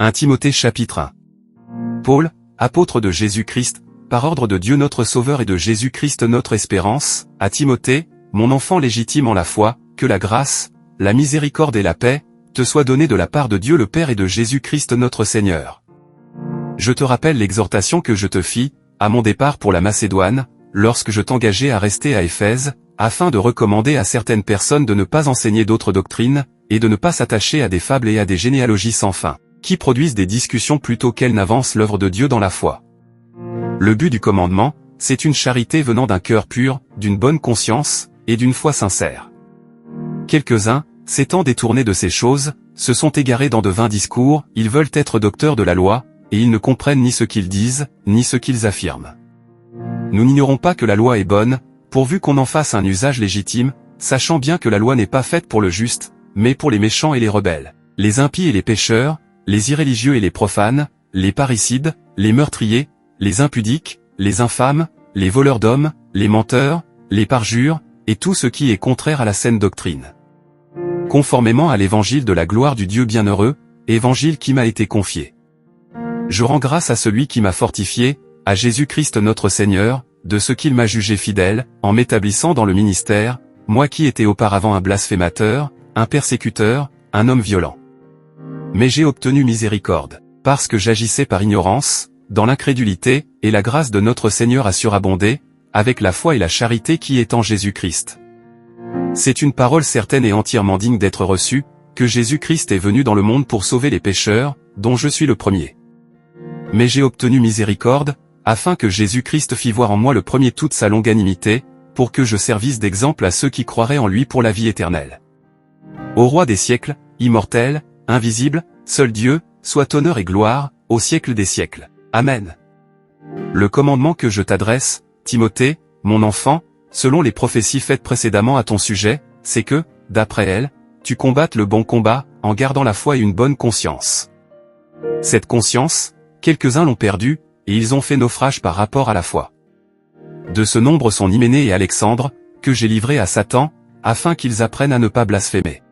1 Timothée chapitre 1. Paul, apôtre de Jésus-Christ, par ordre de Dieu notre Sauveur et de Jésus-Christ notre espérance, à Timothée, mon enfant légitime en la foi, que la grâce, la miséricorde et la paix, te soient données de la part de Dieu le Père et de Jésus-Christ notre Seigneur. Je te rappelle l'exhortation que je te fis, à mon départ pour la Macédoine, lorsque je t'engageai à rester à Éphèse, afin de recommander à certaines personnes de ne pas enseigner d'autres doctrines, et de ne pas s'attacher à des fables et à des généalogies sans fin, qui produisent des discussions plutôt qu'elles n'avancent l'œuvre de Dieu dans la foi. Le but du commandement, c'est une charité venant d'un cœur pur, d'une bonne conscience, et d'une foi sincère. Quelques-uns, s'étant détournés de ces choses, se sont égarés dans de vains discours, ils veulent être docteurs de la loi, et ils ne comprennent ni ce qu'ils disent, ni ce qu'ils affirment. Nous n'ignorons pas que la loi est bonne, pourvu qu'on en fasse un usage légitime, sachant bien que la loi n'est pas faite pour le juste, mais pour les méchants et les rebelles, les impies et les pécheurs, les irréligieux et les profanes, les parricides, les meurtriers, les impudiques, les infâmes, les voleurs d'hommes, les menteurs, les parjures, et tout ce qui est contraire à la saine doctrine. Conformément à l'évangile de la gloire du Dieu bienheureux, évangile qui m'a été confié. Je rends grâce à celui qui m'a fortifié, à Jésus-Christ notre Seigneur, de ce qu'il m'a jugé fidèle, en m'établissant dans le ministère, moi qui étais auparavant un blasphémateur, un persécuteur, un homme violent. Mais j'ai obtenu miséricorde, parce que j'agissais par ignorance, dans l'incrédulité, et la grâce de notre Seigneur a surabondé, avec la foi et la charité qui est en Jésus-Christ. C'est une parole certaine et entièrement digne d'être reçue, que Jésus-Christ est venu dans le monde pour sauver les pécheurs, dont je suis le premier. Mais j'ai obtenu miséricorde, afin que Jésus-Christ fît voir en moi le premier toute sa longanimité, pour que je servisse d'exemple à ceux qui croiraient en lui pour la vie éternelle. Au roi des siècles, immortel, invisible, seul Dieu, soit honneur et gloire, au siècle des siècles. Amen. Le commandement que je t'adresse, Timothée, mon enfant, selon les prophéties faites précédemment à ton sujet, c'est que, d'après elles, tu combattes le bon combat, en gardant la foi et une bonne conscience. Cette conscience, quelques-uns l'ont perdue, et ils ont fait naufrage par rapport à la foi. De ce nombre sont Hyménée et Alexandre, que j'ai livrés à Satan, afin qu'ils apprennent à ne pas blasphémer.